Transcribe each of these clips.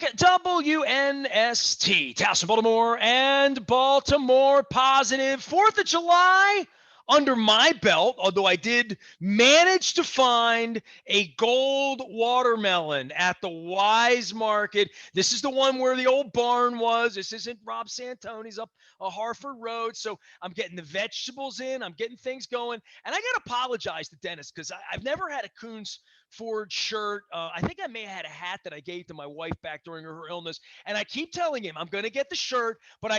back at WNST, Towson, Baltimore, and Baltimore positive. 4th of July under my belt, although I did manage to find a gold watermelon at the Wise Market. This is the one where the old barn was. This isn't Rob Santoni's up a Harford Road. So I'm getting the vegetables in. I'm getting things going. And I got to apologize to Dennis because I've never had a Coons Ford shirt. I think I may have had a hat that I gave to my wife back during her illness. And I keep telling him I'm going to get the shirt, but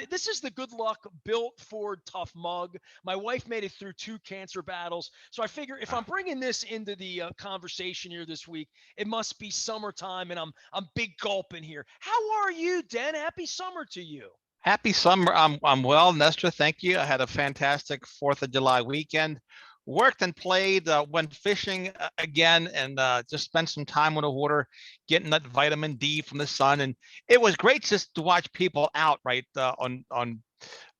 this is the Good Luck Built Ford Tough mug. My wife made it through 2 cancer battles. So I figure if I'm bringing this into the conversation here this week, it must be summertime, and I'm big gulping here. How are you, Den? Happy summer to you. Happy summer. I'm well, Nestor. Thank you. I had a fantastic 4th of July weekend. Worked and played, went fishing again, and just spent some time on the water, getting that vitamin D from the sun. And it was great just to watch people out, right, on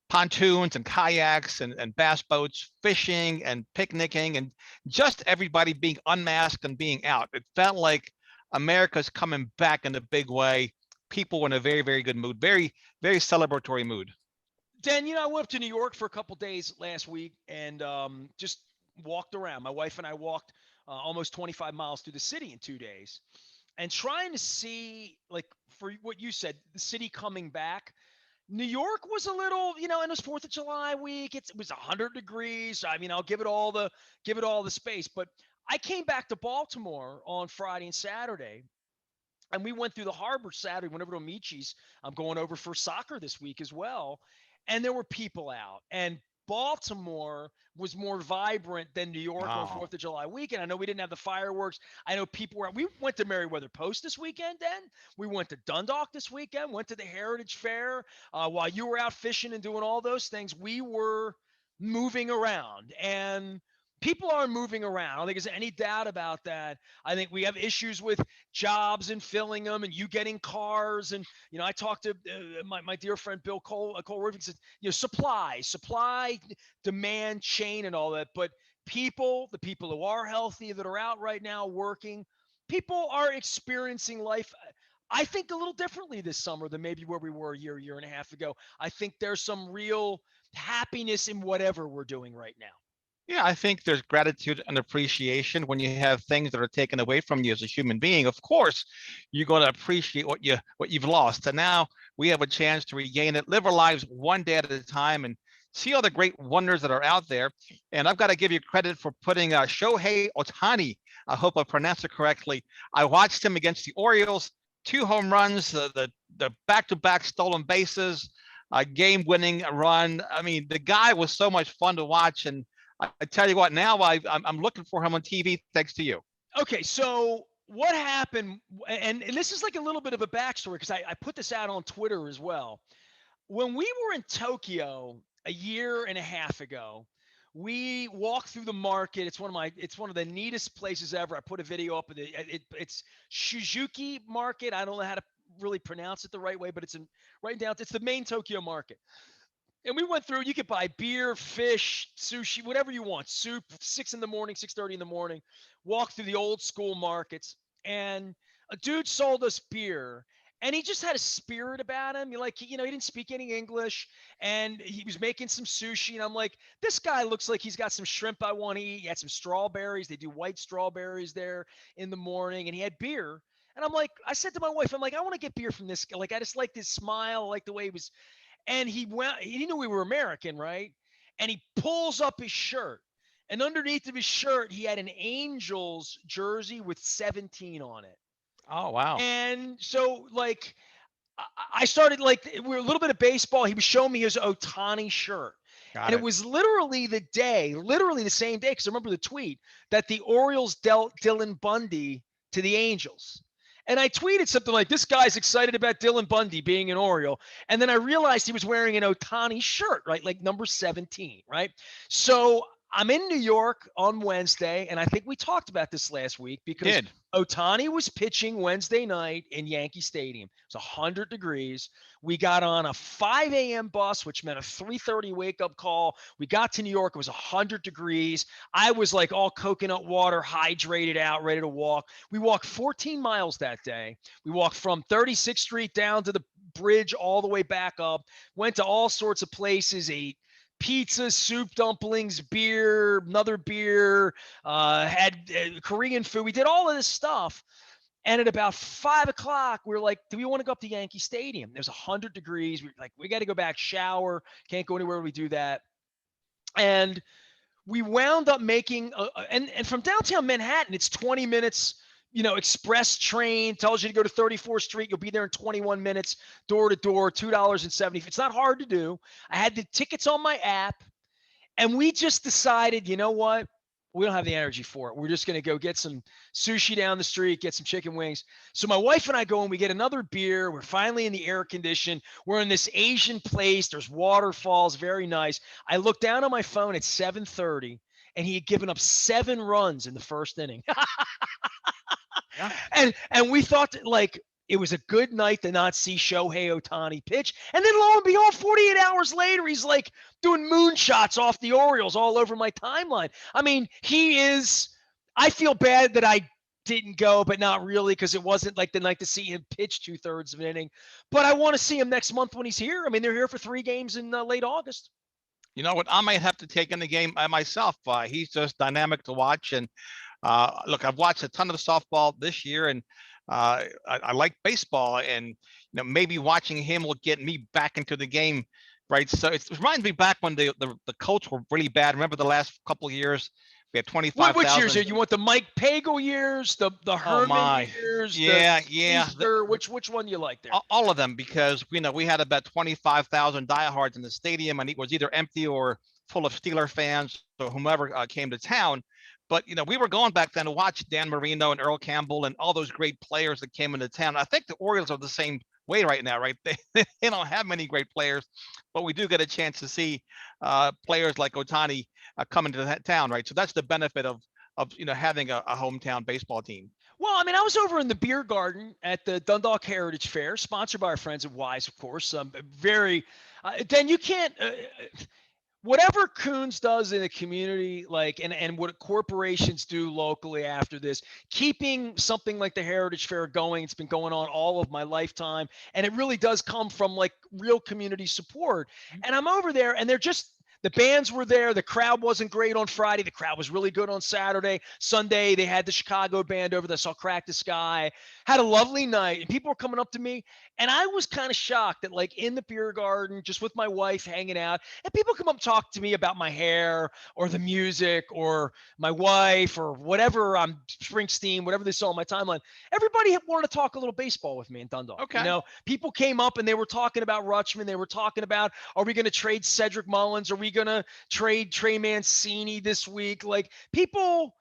pontoons and kayaks and bass boats, fishing and picnicking, and just everybody being unmasked and being out. It felt like America's coming back in a big way. People were in a very, very good mood, very, very celebratory mood. Dan, I went up to New York for a couple days last week and just walked around. My wife and I walked almost 25 miles through the city in 2 days, and trying to see, like, for what you said, the city coming back. New York was a little, and it was 4th of July week. It was 100 degrees. I mean, I'll give it all the space. But I came back to Baltimore on Friday and Saturday, and we went through the harbor Saturday, went over to Amici's. I'm going over for soccer this week as well. And there were people out. And Baltimore was more vibrant than New York on 4th of July weekend. I know we didn't have the fireworks. I know people were. We went to Meriwether Post this weekend, then. We went to Dundalk this weekend, went to the Heritage Fair. While you were out fishing and doing all those things, we were moving around. And people are moving around. I don't think there's any doubt about that. I think we have issues with jobs and filling them, and you getting cars. And I talked to my dear friend Bill Cole Roofing, said supply, demand chain, and all that. But the people who are healthy, that are out right now working, people are experiencing life, I think, a little differently this summer than maybe where we were a year and a half ago. I think there's some real happiness in whatever we're doing right now. Yeah, I think there's gratitude and appreciation when you have things that are taken away from you as a human being. Of course, you're going to appreciate what you've lost. And now we have a chance to regain it, live our lives one day at a time, and see all the great wonders that are out there. And I've got to give you credit for putting Shohei Ohtani. I hope I pronounced it correctly. I watched him against the Orioles, 2 home runs, the back-to-back stolen bases, a game-winning run. I mean, the guy was so much fun to watch. And I tell you what, now I'm looking for him on TV thanks to you. Okay, so what happened, and this is like a little bit of a backstory because I put this out on Twitter as well. When we were in Tokyo a year and a half ago, we walked through the market. It's one of the neatest places ever. I put a video up of it's Shizuki Market. I don't know how to really pronounce it the right way, but it's the main Tokyo market. And we went through, you could buy beer, fish, sushi, whatever you want, soup, 6 in the morning, 6:30 in the morning, walk through the old school markets. And a dude sold us beer, and he just had a spirit about him. He didn't speak any English, and he was making some sushi. And I'm like, this guy looks like he's got some shrimp I want to eat. He had some strawberries. They do white strawberries there in the morning, and he had beer. And I said to my wife, I want to get beer from this guy. I just like his smile, I like the way he was. And he knew we were American, right? And he pulls up his shirt. And underneath of his shirt, he had an Angels jersey with 17 on it. Oh, wow. And so, I started, we were a little bit of baseball. He was showing me his Ohtani shirt. It was literally the same day, because I remember the tweet, that the Orioles dealt Dylan Bundy to the Angels. And I tweeted something like, this guy's excited about Dylan Bundy being an Oriole. And then I realized he was wearing an Ohtani shirt, right? Like number 17, right? So I'm in New York on Wednesday, and I think we talked about this last week because Did. Ohtani was pitching Wednesday night in Yankee Stadium. It was 100 degrees. We got on a 5 a.m. bus, which meant a 3:30 wake up call. We got to New York. It was 100 degrees. I was like all coconut water, hydrated out, ready to walk. We walked 14 miles that day. We walked from 36th Street down to the bridge all the way back up. Went to all sorts of places, ate pizza, soup, dumplings, beer, another beer, had Korean food. We did all of this stuff. And at about 5 o'clock, we were like, do we want to go up to Yankee Stadium? There's 100 degrees. We're like, we got to go back, shower. Can't go anywhere we do that. And we wound up making, and from downtown Manhattan, it's 20 minutes, express train tells you to go to 34th Street. You'll be there in 21 minutes, door to door, $2.70. It's not hard to do. I had the tickets on my app. And we just decided, you know what? We don't have the energy for it. We're just going to go get some sushi down the street, get some chicken wings. So my wife and I go and we get another beer. We're finally in the air condition. We're in this Asian place. There's waterfalls, very nice. I look down on my phone at 7:30, and he had given up 7 runs in the first inning. Yeah. And we thought that, like, it was a good night to not see Shohei Ohtani pitch. And then lo and behold, 48 hours later, he's like doing moonshots off the Orioles all over my timeline. I mean, I feel bad that I didn't go, but not really, because it wasn't like the night to see him pitch 2/3 of an inning. But I want to see him next month when he's here. I mean, they're here for 3 games in late August. You know what? I might have to take in the game myself. He's just dynamic to watch. And look, I've watched a ton of softball this year, and I like baseball. And maybe watching him will get me back into the game, right? So it reminds me back when the Colts were really bad. Remember the last couple of years? We had 25,000. Which years are you want? The Mike Pagel years, the Herman years, yeah, the Easter? Which one do you like there? All of them, because we had about 25,000 diehards in the stadium, and it was either empty or full of Steeler fans or whomever came to town. But we were going back then to watch Dan Marino and Earl Campbell and all those great players that came into town. I think the Orioles are the same way right now, right? They don't have many great players, but we do get a chance to see players like Ohtani come into that town, right? So that's the benefit of having a hometown baseball team. Well, I mean, I was over in the beer garden at the Dundalk Heritage Fair, sponsored by our friends at Wise, of course. Dan, you can't. Whatever Coons does in the community, like, and what corporations do locally after this, keeping something like the Heritage Fair going, it's been going on all of my lifetime, and it really does come from like real community support. And I'm over there, and the bands were there. The crowd wasn't great on Friday. The crowd was really good on Saturday. Sunday, they had the Chicago band over there. Saw Crack the Sky. Had a lovely night. And people were coming up to me. And I was kind of shocked that, like, in the beer garden, just with my wife hanging out, and people come up and talk to me about my hair or the music or my wife or whatever, Springsteen, whatever they saw on my timeline. Everybody wanted to talk a little baseball with me in Dundalk. Okay. People came up and they were talking about Rutschman. They were talking about, are we going to trade Cedric Mullins? Are we going to trade Trey Mancini this week? Like, baseball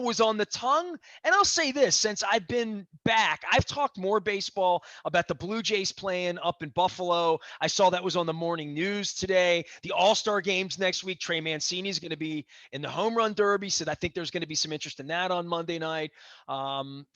was on the tongue. And I'll say this, since I've been back, I've talked more baseball about the Blue Jays playing up in Buffalo. I saw that was on the morning news today. The All-Star games next week, Trey Mancini is going to be in the home run derby. So I think there's going to be some interest in that on Monday night. It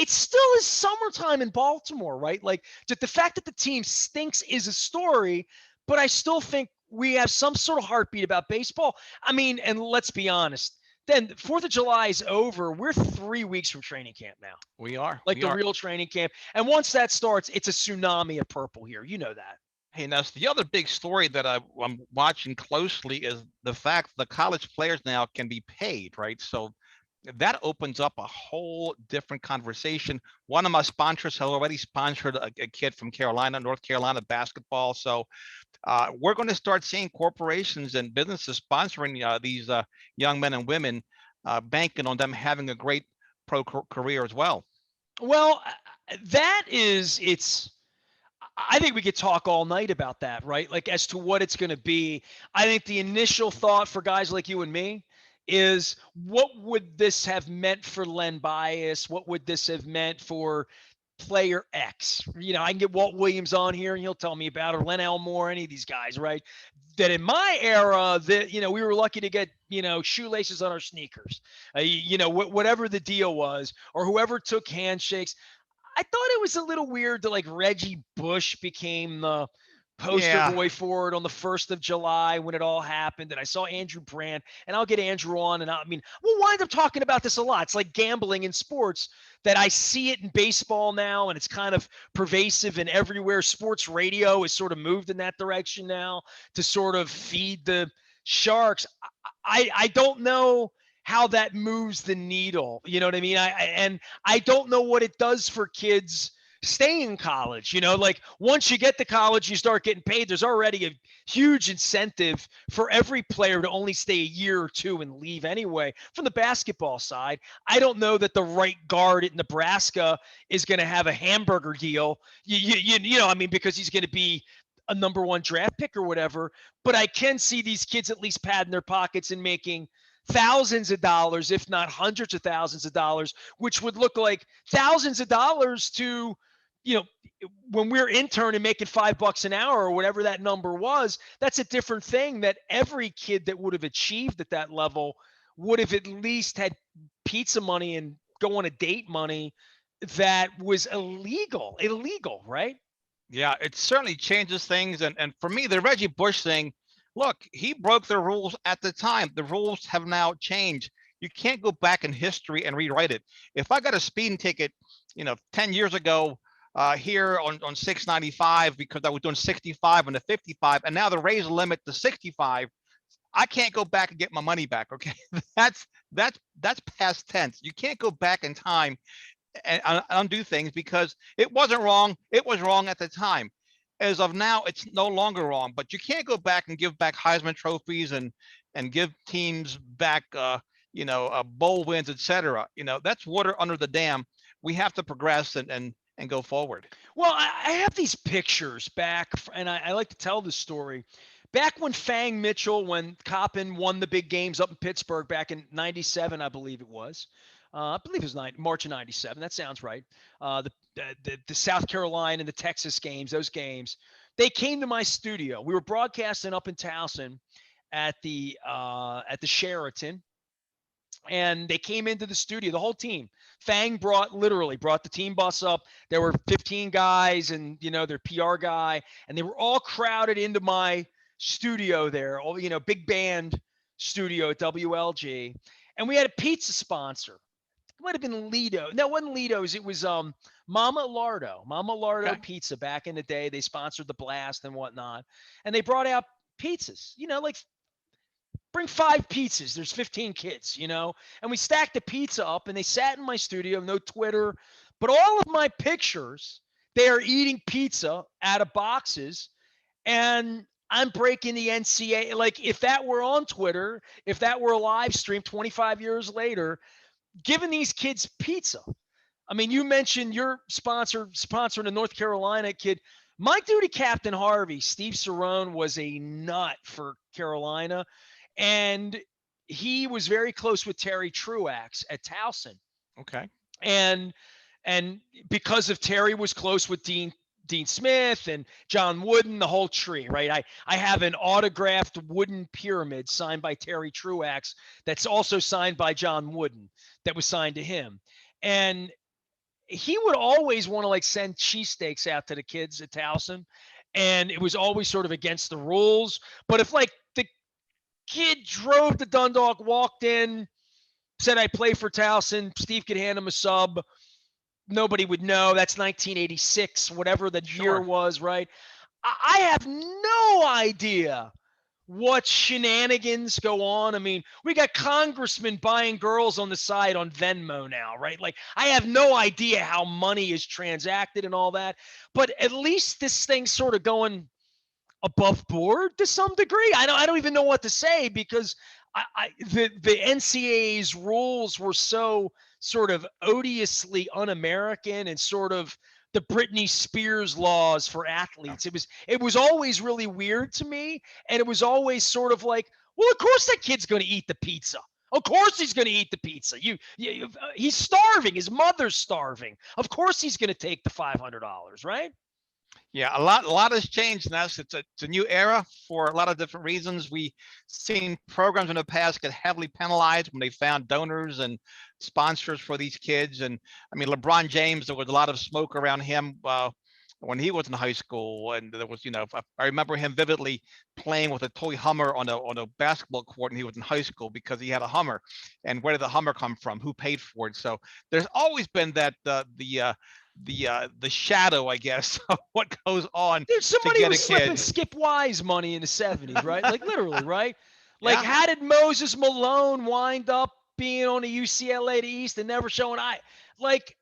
still is summertime in Baltimore, right? Like, the fact that the team stinks is a story, but I still think we have some sort of heartbeat about baseball. I mean, and let's be honest, then 4th of July is over. We're 3 weeks from training camp now. We are. Like the real training camp. And once that starts, it's a tsunami of purple here. You know that. Hey, now, the other big story that I'm watching closely is the fact the college players now can be paid, right? So that opens up a whole different conversation. One of my sponsors has already sponsored a kid from North Carolina basketball. So we're going to start seeing corporations and businesses sponsoring these young men and women, banking on them having a great pro career as well. Well, I think we could talk all night about that, right? Like, as to what it's going to be. I think the initial thought for guys like you and me is, what would this have meant for Len Bias? What would this have meant for player X? I can get Walt Williams on here and he'll tell me about it, or Len Elmore, any of these guys, right? that in my era that, we were lucky to get, shoelaces on our sneakers, whatever the deal was, or whoever took handshakes. I thought it was a little weird that like Reggie Bush became the poster Yeah. boy for it on the 1st of July when it all happened. And I saw Andrew Brandt, and I'll get Andrew on. And we'll wind up talking about this a lot. It's like gambling in sports, that I see it in baseball now, and it's kind of pervasive and everywhere. Sports radio has sort of moved in that direction now to sort of feed the sharks. I don't know how that moves the needle. You know what I mean? And I don't know what it does for kids stay in college. Like once you get to college, you start getting paid. There's already a huge incentive for every player to only stay a year or two and leave anyway. From the basketball side, I don't know that the right guard at Nebraska is going to have a hamburger deal. Because he's going to be a number one draft pick or whatever. But I can see these kids at least padding their pockets and making thousands of dollars, if not hundreds of thousands of dollars, which would look like thousands of dollars to, when we're interning making $5 an hour or whatever that number was. That's a different thing. That every kid that would have achieved at that level would have at least had pizza money and go on a date money that was illegal, right? Yeah, it certainly changes things. And for me, the Reggie Bush thing, look, he broke the rules at the time. The rules have now changed. You can't go back in history and rewrite it. If I got a speeding ticket, 10 years ago here on 695 because I was doing 65 and the 55, and now they raised the limit to 65, I can't go back and get my money back. Okay, that's past tense. You can't go back in time and undo things because it wasn't wrong. It was wrong at the time. As of now, it's no longer wrong. But you can't go back and give back Heisman trophies and give teams back, bowl wins, etc. That's water under the dam. We have to progress and go forward. Well, I have these pictures back, and I like to tell this story. Back when Fang Mitchell, when Coppin won the big games up in Pittsburgh back in '97, I believe it was. I believe it was March of '97. That sounds right. The South Carolina and the Texas games, those games, they came to my studio. We were broadcasting up in Towson at the Sheraton, and they came into the studio, the whole team. Fang literally brought the team bus up. There were 15 guys and, their PR guy, and they were all crowded into my studio there, all, big band studio at WLG. And we had a pizza sponsor. It might have been Lido. No, it wasn't Lido's. It was Mama Lardo Okay. Pizza back in the day. They sponsored the Blast and whatnot. And they brought out pizzas, like bring 5 pizzas. There's 15 kids, and we stacked the pizza up, and they sat in my studio, no Twitter, but all of my pictures, they are eating pizza out of boxes, and I'm breaking the NCAA. Like if that were on Twitter, if that were a live stream 25 years later, giving these kids pizza. I mean, you mentioned your sponsoring a North Carolina kid. My duty, Captain Harvey, Steve Cerrone, was a nut for Carolina. And he was very close with Terry Truax at Towson. Okay. And because of Terry was close with Dean Smith and John Wooden, the whole tree, right? I have an autographed wooden pyramid signed by Terry Truax that's also signed by John Wooden that was signed to him. And he would always want to like send cheesesteaks out to the kids at Towson. And it was always sort of against the rules. But if like the kid drove to Dundalk, walked in, said I play for Towson, Steve could hand him a sub, nobody would know. That's 1986, whatever the year was, right? I have no idea what shenanigans go on. I mean, we got congressmen buying girls on the side on Venmo now, right? Like, I have no idea how money is transacted and all that, but at least this thing's sort of going above board to some degree. I don't even know what to say because the NCAA's rules were so sort of odiously un-American and sort of the Britney Spears laws for athletes. It was always really weird to me, and it was always sort of like, well, of course that kid's going to eat the pizza. Of course he's going to eat the pizza. He's starving. His mother's starving. Of course he's going to take the $500, right? Yeah, a lot has changed now. It's a new era for a lot of different reasons. We seen programs in the past get heavily penalized when they found donors and sponsors for these kids. And I mean, LeBron James, there was a lot of smoke around him when he was in high school, and there was, I remember him vividly playing with a toy Hummer on a basketball court, and he was in high school because he had a Hummer. And where did the Hummer come from? Who paid for it? So there's always been that the shadow, I guess, of what goes on Dude, to somebody get was a slipping kid. Skip Wise money in the 70s, right? Like literally, right? Like, Yeah, how did Moses Malone wind up being on the UCLA to East and never showing I like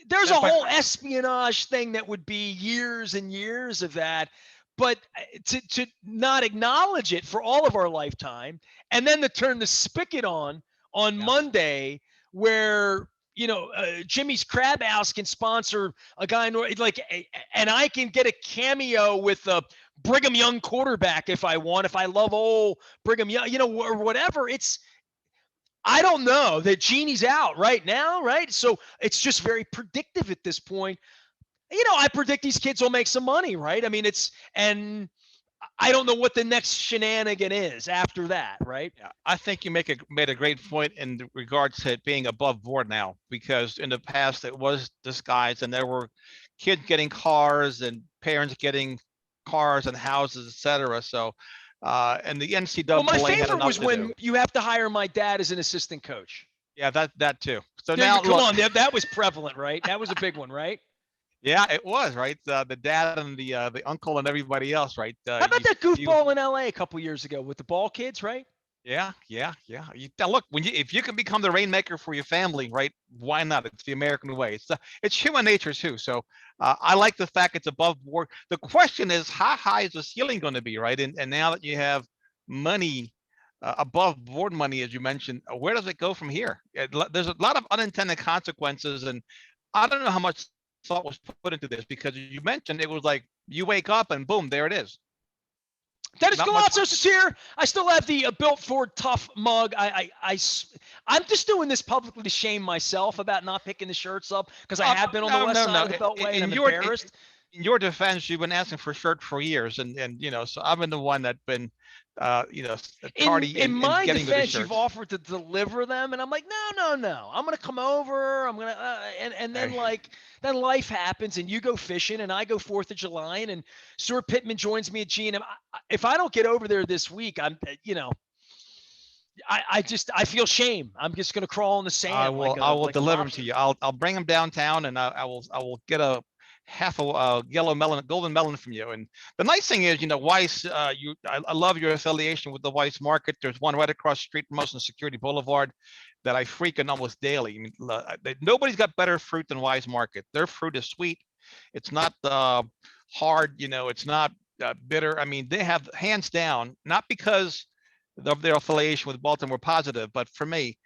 there's a but whole espionage thing that would be years and years of that, but to not acknowledge it for all of our lifetime, and then to turn the spigot on yeah, Monday, where Jimmy's Crab House can sponsor a guy like, and I can get a cameo with a Brigham Young quarterback if I want, if I love old Brigham Young, or whatever. I don't know. The genie's out right now, right? So it's just very predictive at this point. I predict these kids will make some money, right? I mean, and I don't know what the next shenanigan is after that, right? yeah. I think you made a great point in regards to it being above board now, because in the past it was disguised, and there were kids getting cars and parents getting cars and houses, etc. So, and the Well, my NCAA had favorite enough was to do. when you have to hire my dad as an assistant coach. Yeah, that too. So There you now come look, on, that was prevalent, right? That was a big one, right? yeah, it was right. The dad and the uncle and everybody else, right? How about that You goofball in LA a couple years ago with the ball kids, right? Yeah, yeah, yeah. Now look, if you can become the rainmaker for your family, right? Why not? It's the American way. It's human nature too. So I like the fact it's above board. The question is, how high is the ceiling going to be, right? And now that you have money, above board money, as you mentioned, where does it go from here? There's a lot of unintended consequences, and I don't know how much thought was put into this, because you mentioned it was like you wake up and boom, there it is. Dennis Not much. Koulatsos is here. I still have the Built Ford Tough mug. I'm just doing this publicly to shame myself about not picking the shirts up because I have been on the No, west no, side no. of the Beltway and In I'm your embarrassed. in your defense, you've been asking for a shirt for years, and so I've been the one that's been, In tardy in my getting to the defense, you've shirts. offered to deliver them, and I'm like, no, no, no. I'm gonna come over. I'm gonna, and then Hey, like then life happens, and you go fishing, and I go 4th of July, and Stuart Pittman joins me at G&M. If I don't get over there this week, I feel shame. I'm just gonna crawl in the sand like I a will like a deliver them to lobster. you. I'll bring them downtown, and I will get a half a yellow melon, golden melon from you. And the nice thing is, Weiss, I love your affiliation with the Weiss Market. There's one right across the street from us on Security Boulevard that I frequent almost daily. I mean, nobody's got better fruit than Weiss Market. Their fruit is sweet. It's not hard. It's not bitter. I mean, they have, hands down, not because of their affiliation with Baltimore Positive, but for me,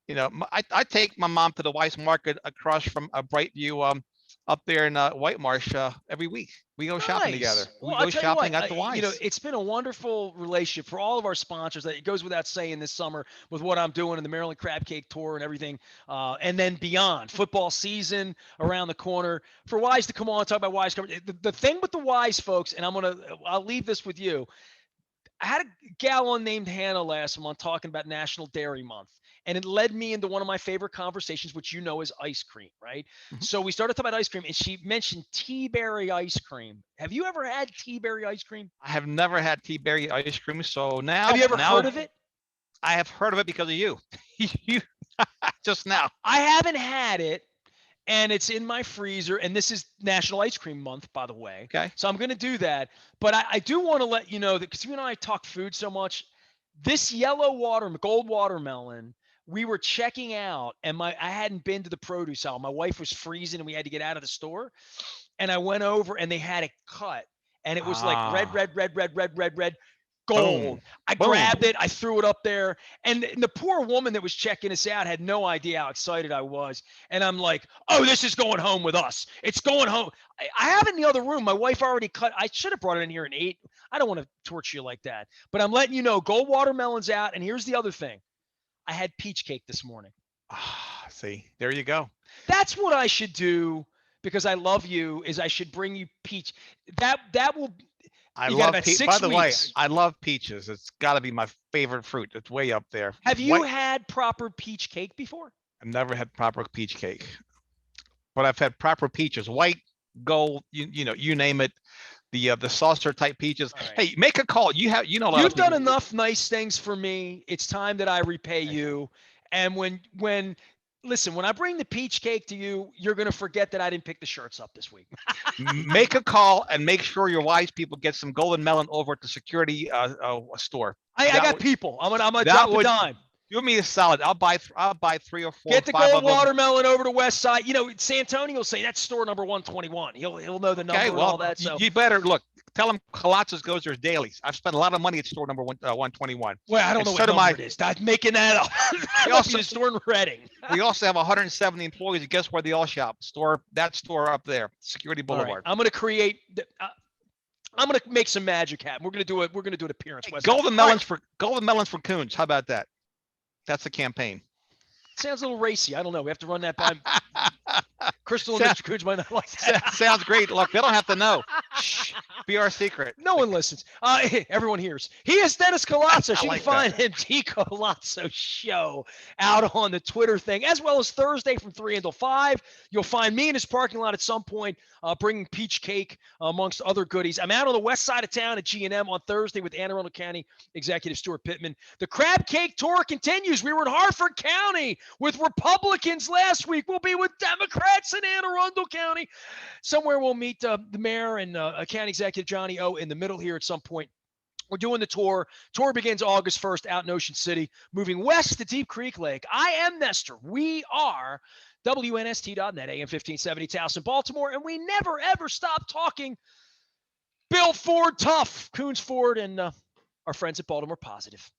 I take my mom to the Weiss Market across from a Brightview, up there in White Marsh, every week. We go shopping Nice. together. Well, We I'll go tell you what, shopping at the Weiss. it's been a wonderful relationship for all of our sponsors. That it goes without saying this summer with what I'm doing in the Maryland Crab Cake Tour and everything, and then beyond. Football season around the corner. For Wise to come on and talk about Wise coverage. The thing with the Wise folks, and I'll leave this with you. I had a gal on named Hannah last month talking about National Dairy Month. And it led me into one of my favorite conversations, which is ice cream, right? Mhm. So we started talking about ice cream, and she mentioned tea berry ice cream. Have you ever had tea berry ice cream? I have never had tea berry ice cream, so Have now you ever heard now of it? I have heard of it because of you. You just now. I haven't had it, and it's in my freezer. And this is National Ice Cream Month, by the way. Okay. So I'm going to do that. But I do want to let you know that because you and I talk food so much, this gold watermelon, we were checking out, and I hadn't been to the produce aisle. My wife was freezing, and we had to get out of the store. And I went over, and they had it cut, and it was like red, Ah, red, red, red, red, red, red, boom, gold. I boom. grabbed it, I threw it up there, and the poor woman that was checking us out had no idea how excited I was. And I'm like, "Oh, this is going home with us. It's going home." I have it in the other room. My wife already cut. I should have brought it in here and ate. I don't want to torture you like that, but I'm letting you know, gold watermelon's out. And here's the other thing: I had peach cake this morning. Ah, see, there you go. That's what I should do because I love you is I should bring you peach. That will. I You got love about peach. 6 By the way, weeks. I love peaches. It's got to be my favorite fruit. It's way up there. Have you White. had proper peach cake before? I've never had proper peach cake, but I've had proper peaches. White, gold, you name it. The saucer type peaches. All right. Hey, make a call. A lot of You've people. done enough nice things for me. It's time that I repay you. And when listen, when I bring the peach cake to you, you're gonna forget that I didn't pick the shirts up this week. Make a call and make sure your wise people get some golden melon over at the security store. I got people. I'm gonna that drop a would dime. do me a solid. I'll buy 3 or 4 Get or the 5 gold of them. watermelon over to West Side. Santonio will say that's store number 121. He'll know the number Okay, and well, all that. So you better look. Tell them Koulatsos goes there daily. I've spent a lot of money at store number 121. well, I don't know what number it is. I'm making that up. That must be the store in Reading. We also have 170 employees. And guess where they all shop? That store up there, Security Boulevard. Right. I'm gonna create. I'm gonna make some magic happen. We're gonna do it. We're gonna do an appearance. Hey, golden melons for Coons. How about that? That's the campaign. Sounds a little racy. I don't know. We have to run that by Crystal and Mr. Coons might not like that. Sounds great. Look, they don't have to know. Shh, be our secret. No one listens. Everyone hears. He is Dennis Koulatsos. You like can find him, D Koulatsos Show, out on the Twitter thing, as well as Thursday from 3 until 5. You'll find me in his parking lot at some point, bringing peach cake amongst other goodies. I'm out on the west side of town at G&M on Thursday with Anne Arundel County Executive Stuart Pittman. The Crab Cake Tour continues. We were in Harford County with Republicans last week. We'll be with Democrats in Anne Arundel County. Somewhere we'll meet the mayor and County Executive Johnny O in the middle here at some point. We're doing the tour. Tour begins August 1st out in Ocean City, moving west to Deep Creek Lake. I am Nestor. We are WNST.net, AM 1570, Towson, Baltimore, and we never, ever stop talking Bill Ford tough. Coons Ford and our friends at Baltimore Positive.